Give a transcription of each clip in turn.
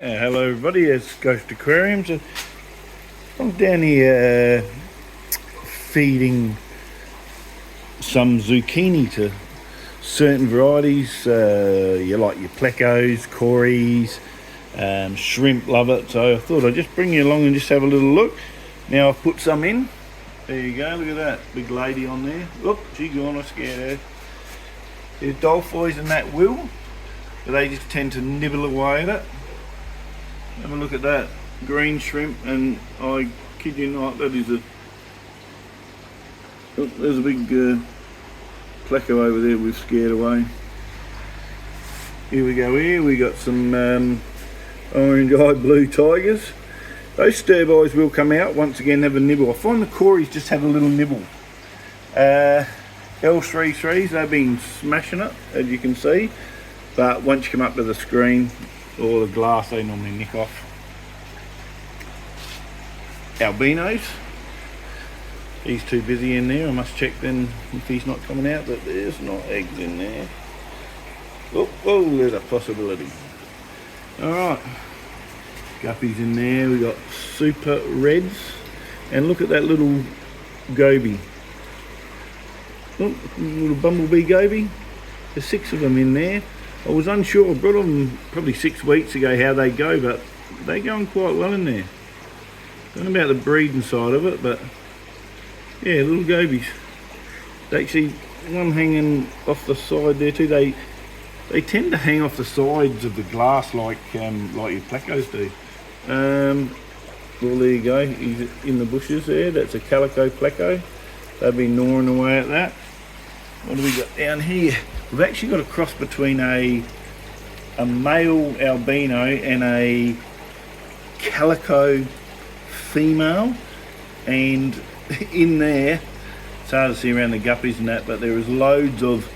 Hello everybody, it's Ghost Aquariums. I'm down here feeding some zucchini to certain varieties. You like your plecos, cories, shrimp love it. So I thought I'd just bring you along and just have a little look. Now I've put some in. There you go, look at that big lady on there. Look, she's gone, I scared her. There's dolphins and that will, but they just tend to nibble away at it. Have a look at that green shrimp, and I kid you not, that is a. Oh, there's a big pleco over there we've scared away. Here we go. Here we got some orange-eyed blue tigers. Those stir-bys will come out once again, have a nibble. I find the cories just have a little nibble. L33s, they've been smashing it, as you can see, but once you come up to the screen, all the glass they normally nick off. Albinos, he's too busy in there. I must check then if he's not coming out, but there's not eggs in there. Oh, there's a possibility. Alright, guppies in there. We got super reds, and look at that little goby. Oh, little bumblebee goby. There's 6 of them in there. I was unsure. I brought them probably 6 weeks ago how they go, but they're going quite well in there. Don't know about the breeding side of it, but yeah, little gobies. They actually, one hanging off the side there too. They tend to hang off the sides of the glass like your plecos do. Well, there you go. He's in the bushes there. That's a calico pleco. They've been gnawing away at that. What do we got down here? We've actually got a cross between a male albino and a calico female, and in there, it's hard to see around the guppies and that, but there is loads of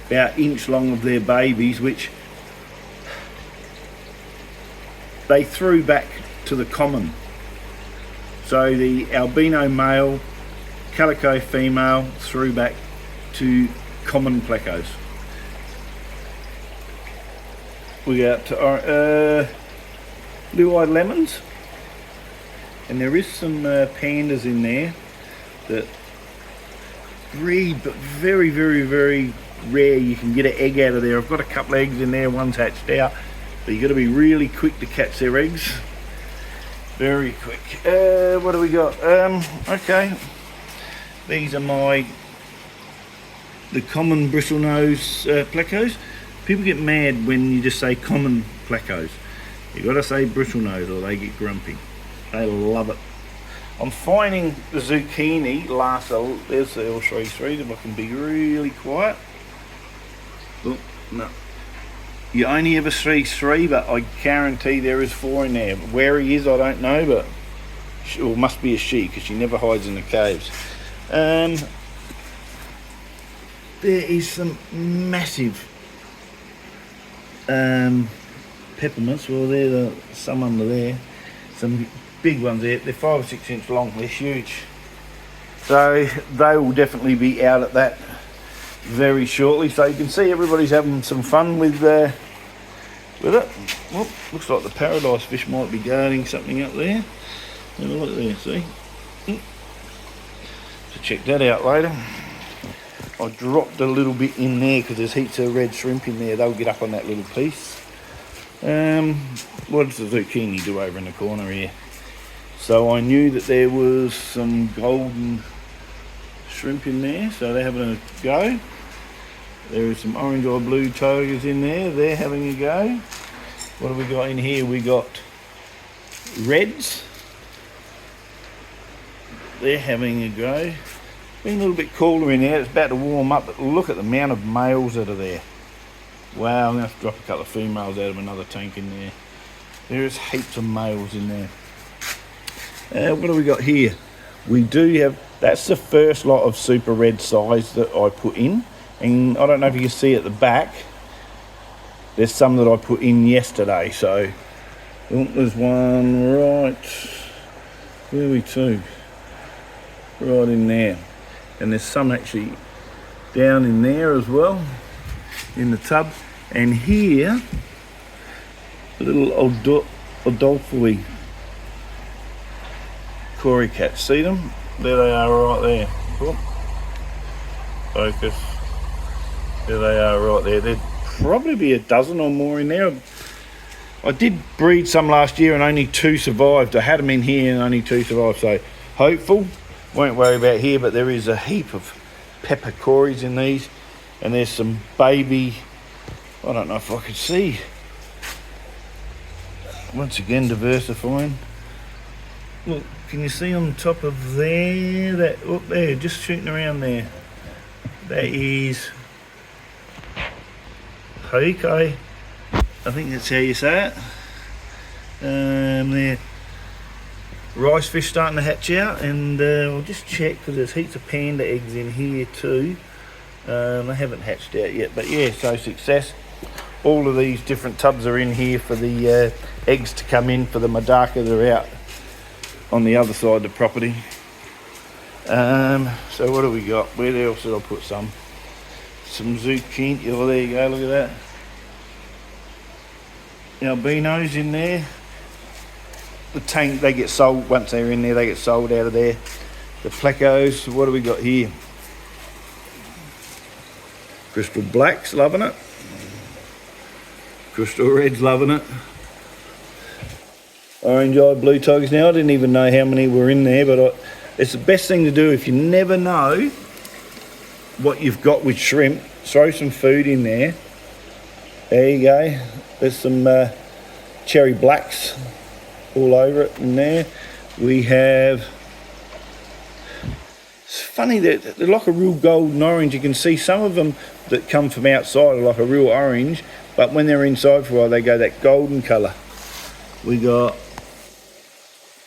about inch long of their babies, which they threw back to the common. So the albino male, calico female threw back to common plecos. We got blue-eyed lemons, and there is some pandas in there that breed, but very, very, very rare. You can get an egg out of there. I've got a couple of eggs in there, one's hatched out, but you've got to be really quick to catch their eggs. Very quick. What do we got? Okay, these are the common bristlenose plecos. People get mad when you just say common plecos. You got to say bristlenose or they get grumpy. They love it. I'm finding the zucchini there's the L33, if I can be really quiet. Oh, no. You only ever see 3, but I guarantee there is 4 in there. Where he is, I don't know, but it must be a she, because she never hides in the caves. There is some massive peppermints. Well, there's some under there. Some big ones there. They're 5 or 6 inch long. They're huge. So they will definitely be out at that very shortly. So you can see everybody's having some fun with it. Well, looks like the paradise fish might be guarding something up there. Have a look there, see? So check that out later. I dropped a little bit in there because there's heaps of red shrimp in there. They'll get up on that little piece. What does the zucchini do over in the corner here? So I knew that there was some golden shrimp in there, so they're having a go. There is some orange or blue tigers in there. They're having a go. What have we got in here? We got reds. They're having a go. Been a little bit cooler in there. It's about to warm up, but look at the amount of males that are there. Wow, I'm going to have to drop a couple of females out of another tank in there. There is heaps of males in there. What do we got here? We do have, that's the first lot of super red size that I put in. And I don't know if you can see at the back, there's some that I put in yesterday. So, there's one right, where are we to? Right in there. And there's some actually down in there as well, in the tub. And here little Adolphi Cory cats. See them? There they are right there. Whoop. Focus. There they are right there. There'd probably be a dozen or more in there. I did breed some last year and only 2 survived. I had them in here and only 2 survived. So hopeful. Won't worry about here, but there is a heap of pepper Corys in these. And there's some baby, I don't know if I could see. Once again, diversifying. Look, can you see on top of there, that up there, just shooting around there? That is Hokai. I think that's how you say it. There, rice fish starting to hatch out, and I'll just check because there's heaps of panda eggs in here too. They haven't hatched out yet, but yeah, so success. All of these different tubs are in here for the eggs to come in for the Madaka that are out on the other side of the property. So what do we got? Where else did I put some? Some zucchini. Oh, there you go, look at that. The albinos in there. The tank, they get sold, once they're in there, they get sold out of there. The plecos, what do we got here? Crystal blacks, loving it. Crystal reds, loving it. Orange-eyed blue tigers. Now, I didn't even know how many were in there, but it's the best thing to do if you never know what you've got with shrimp. Throw some food in there. There you go. There's some cherry blacks all over it in there. We have, it's funny that they're like a real golden orange. You can see some of them that come from outside are like a real orange, but when they're inside for a while they go that golden colour. We got,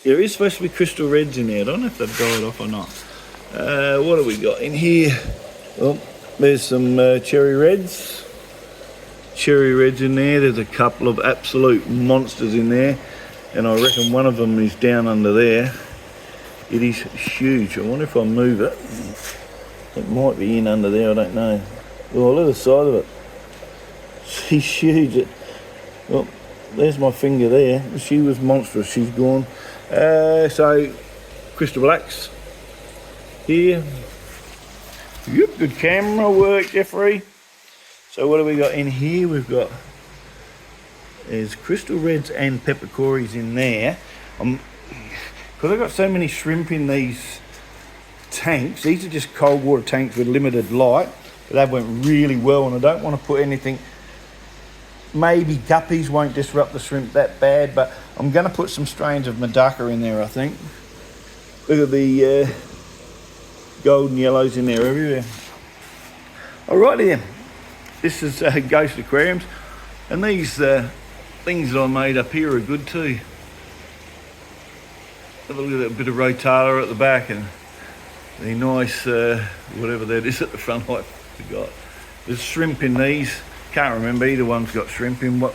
there is supposed to be crystal reds in there. I don't know if they've died off or not. What have we got in here? Well, there's some cherry reds. Cherry reds in there. There's a couple of absolute monsters in there, and I reckon one of them is down under there. It is huge. I wonder if I move it. It might be in under there, I don't know. Oh, look at the side of it. She's huge. Well, there's my finger there. She was monstrous. She's gone. So, crystal blacks here. Yep, good camera work, Jeffrey. So what do we got in here? We've got, there's crystal reds and pepper Corys in there. Because I've got so many shrimp in these tanks. These are just cold water tanks with limited light. But that went really well, and I don't want to put anything. Maybe guppies won't disrupt the shrimp that bad, but I'm going to put some strains of Madaka in there, I think. Look at the golden yellows in there everywhere. Alrighty then. This is Ghost Aquariums, and these things that I made up here are good too. Have a look at that bit of rotala at the back, and the nice whatever that is at the front. I forgot. There's shrimp in these. Can't remember, either one's got shrimp in. What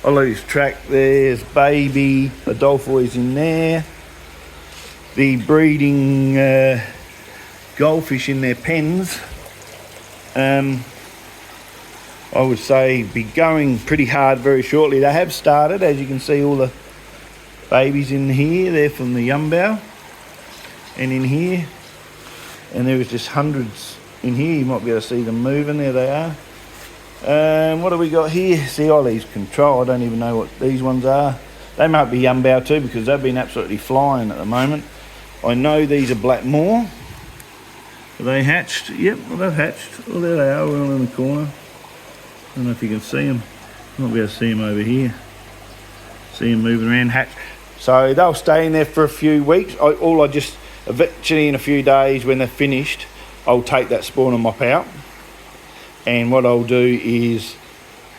I lose track. There's baby Adolphi's in there. The breeding goldfish in their pens. I would say be going pretty hard very shortly. They have started, as you can see, all the babies in here. They're from the Yumbao, and in here, and there was just hundreds in here. You might be able to see them moving. There they are. What do we got here? See, all these control. I don't even know what these ones are. They might be Yumbao too, because they've been absolutely flying at the moment. I know these are black moor. Are they hatched? Yep, well, they've hatched. Well, there they are, all in the corner. I don't know if you can see them. You might be able to see them over here. See them moving around, hatch. So they'll stay in there for a few weeks. I just, eventually in a few days when they're finished, I'll take that spawn and mop out. And what I'll do is,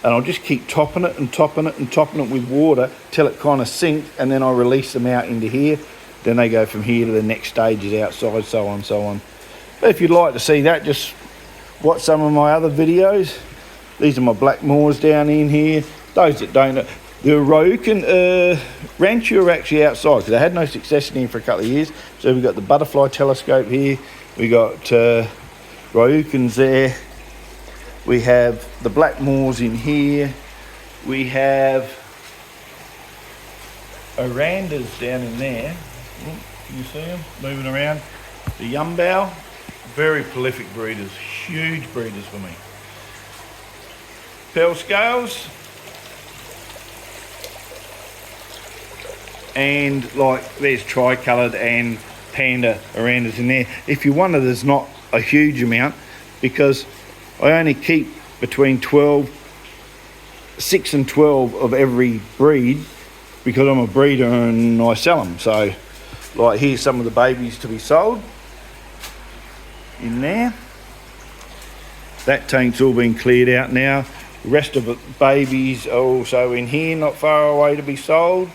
and I'll just keep topping it and topping it and topping it with water till it kind of sinks, and then I'll release them out into here. Then they go from here to the next stages outside, so on, so on. But if you'd like to see that, just watch some of my other videos. These are my black moors down in here. Those that don't know, the Ryukin Ranchu are actually outside because they had no success in here for a couple of years. So we've got the butterfly telescope here. We got Ryukins there. We have the black moors in here. We have Orandas down in there. You see them moving around. The Yumbao, very prolific breeders, huge breeders for me. Pearl scales. And like there's tricoloured and panda Orandas in there. If you wonder, there's not a huge amount because I only keep between 6 and 12 of every breed because I'm a breeder and I sell them. So like here's some of the babies to be sold in there. That tank's all been cleared out now. The rest of the babies are also in here, not far away to be sold.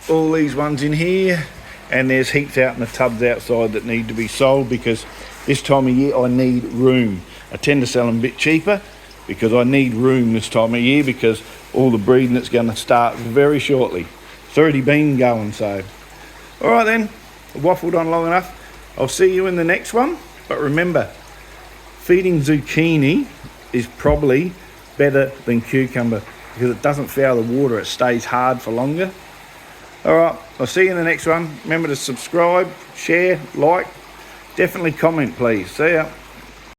All these ones in here, and there's heaps out in the tubs outside that need to be sold because this time of year I need room. I tend to sell them a bit cheaper because I need room this time of year because all the breeding that's going to start very shortly. It's already been going, so. All right then, I've waffled on long enough. I'll see you in the next one. But remember, feeding zucchini is probably better than cucumber because it doesn't foul the water, it stays hard for longer. All right, I'll see you in the next one. Remember to subscribe, share, like, definitely comment please. See ya.